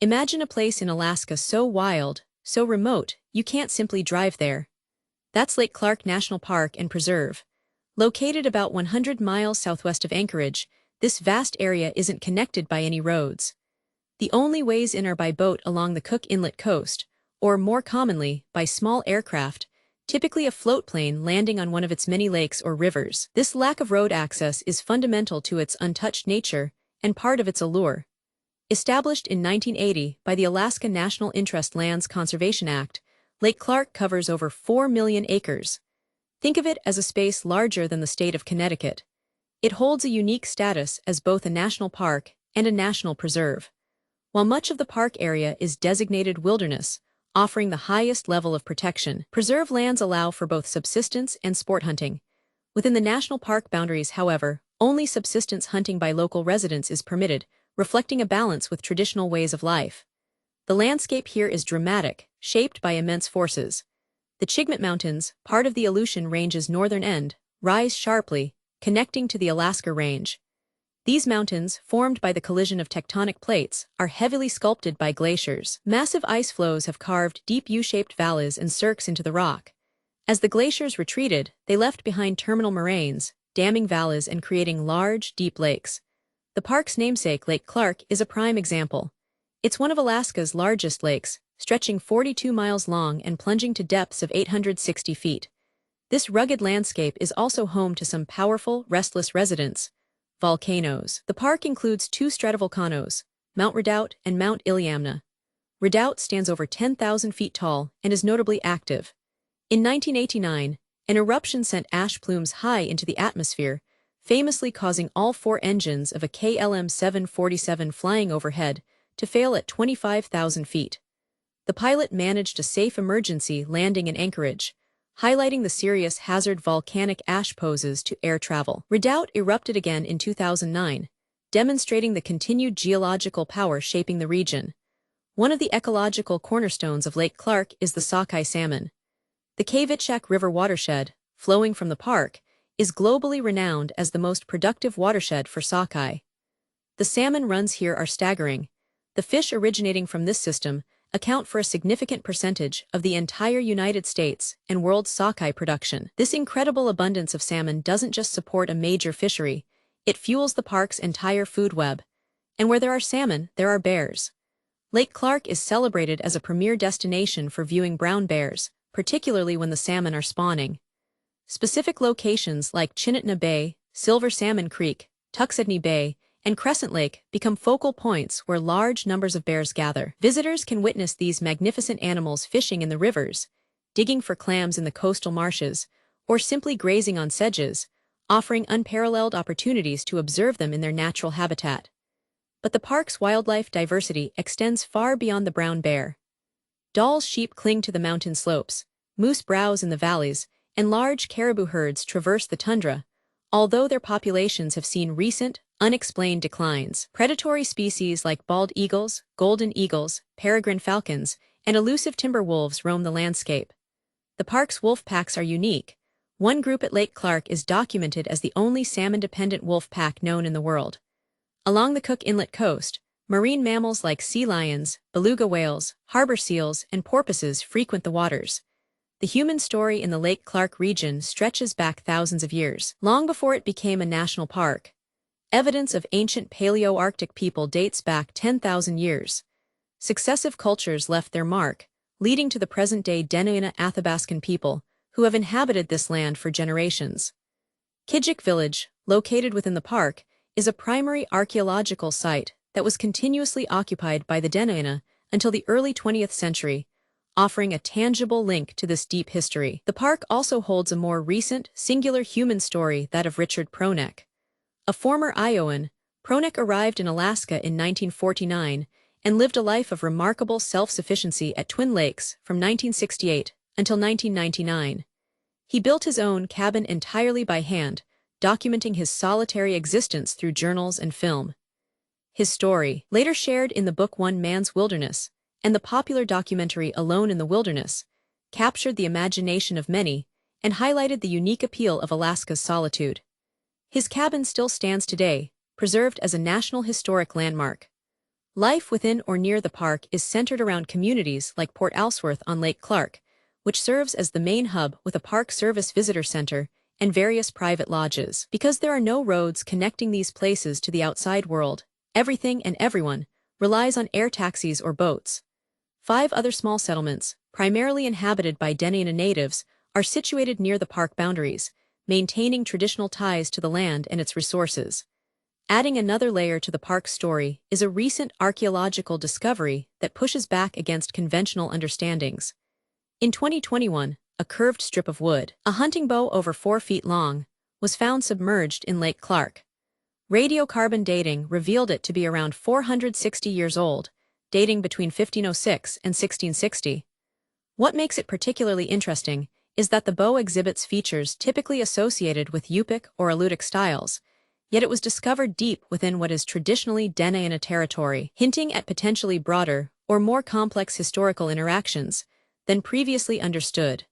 Imagine a place in Alaska so wild, so remote, you can't simply drive there. That's Lake Clark National Park and Preserve. Located about 100 miles southwest of Anchorage, this vast area isn't connected by any roads. The only ways in are by boat along the Cook Inlet coast, or more commonly, by small aircraft, typically a float plane landing on one of its many lakes or rivers. This lack of road access is fundamental to its untouched nature and part of its allure. Established in 1980 by the Alaska National Interest Lands Conservation Act, Lake Clark covers over 4 million acres. Think of it as a space larger than the state of Connecticut. It holds a unique status as both a national park and a national preserve. While much of the park area is designated wilderness, offering the highest level of protection, preserve lands allow for both subsistence and sport hunting. Within the national park boundaries, however, only subsistence hunting by local residents is permitted, reflecting a balance with traditional ways of life. The landscape here is dramatic, shaped by immense forces. The Chigmit Mountains, part of the Aleutian Range's northern end, rise sharply, connecting to the Alaska Range. These mountains, formed by the collision of tectonic plates, are heavily sculpted by glaciers. Massive ice flows have carved deep U-shaped valleys and cirques into the rock. As the glaciers retreated, they left behind terminal moraines, damming valleys and creating large, deep lakes. The park's namesake, Lake Clark, is a prime example. It's one of Alaska's largest lakes, stretching 42 miles long and plunging to depths of 860 feet. This rugged landscape is also home to some powerful, restless residents, volcanoes. The park includes two stratovolcanoes, Mount Redoubt and Mount Iliamna. Redoubt stands over 10,000 feet tall and is notably active. In 1989, an eruption sent ash plumes high into the atmosphere, famously causing all four engines of a KLM 747 flying overhead to fail at 25,000 feet. The pilot managed a safe emergency landing in Anchorage, highlighting the serious hazard volcanic ash poses to air travel. Redoubt erupted again in 2009, demonstrating the continued geological power shaping the region. One of the ecological cornerstones of Lake Clark is the sockeye salmon. The Kvitchak River watershed, flowing from the park, is globally renowned as the most productive watershed for sockeye. The salmon runs here are staggering. The fish originating from this system account for a significant percentage of the entire United States and world sockeye production. This incredible abundance of salmon doesn't just support a major fishery, it fuels the park's entire food web. And where there are salmon, there are bears. Lake Clark is celebrated as a premier destination for viewing brown bears, particularly when the salmon are spawning. Specific locations like Chinnitna Bay, Silver Salmon Creek, Tuxedni Bay, and Crescent Lake become focal points where large numbers of bears gather. Visitors can witness these magnificent animals fishing in the rivers, digging for clams in the coastal marshes, or simply grazing on sedges, offering unparalleled opportunities to observe them in their natural habitat. But the park's wildlife diversity extends far beyond the brown bear. Dall's sheep cling to the mountain slopes, moose browse in the valleys, and large caribou herds traverse the tundra, although their populations have seen recent, unexplained declines. Predatory species like bald eagles, golden eagles, peregrine falcons, and elusive timber wolves roam the landscape. The park's wolf packs are unique. One group at Lake Clark is documented as the only salmon-dependent wolf pack known in the world. Along the Cook Inlet coast, marine mammals like sea lions, beluga whales, harbor seals, and porpoises frequent the waters. The human story in the Lake Clark region stretches back thousands of years. Long before it became a national park, evidence of ancient Paleoarctic people dates back 10,000 years. Successive cultures left their mark, leading to the present-day Dena'ina Athabascan people, who have inhabited this land for generations. Kijik Village, located within the park, is a primary archaeological site that was continuously occupied by the Dena'ina until the early 20th century, offering a tangible link to this deep history. The park also holds a more recent, singular human story, that of Richard Pronek. A former Iowan, Pronek arrived in Alaska in 1949 and lived a life of remarkable self-sufficiency at Twin Lakes from 1968 until 1999. He built his own cabin entirely by hand, documenting his solitary existence through journals and film. His story, later shared in the book One Man's Wilderness, and the popular documentary Alone in the Wilderness, captured the imagination of many and highlighted the unique appeal of Alaska's solitude. His cabin still stands today, preserved as a National Historic Landmark. Life within or near the park is centered around communities like Port Alsworth on Lake Clark, which serves as the main hub with a Park Service visitor center and various private lodges. Because there are no roads connecting these places to the outside world, everything and everyone relies on air taxis or boats. 5 other small settlements, primarily inhabited by Dena'ina natives, are situated near the park boundaries, maintaining traditional ties to the land and its resources. Adding another layer to the park's story is a recent archaeological discovery that pushes back against conventional understandings. In 2021, a curved strip of wood, a hunting bow over 4 feet long, was found submerged in Lake Clark. Radiocarbon dating revealed it to be around 460 years old, dating between 1506 and 1660. What makes it particularly interesting is that the bow exhibits features typically associated with Yupik or Aleutic styles, yet it was discovered deep within what is traditionally Dena'ina territory, hinting at potentially broader or more complex historical interactions than previously understood.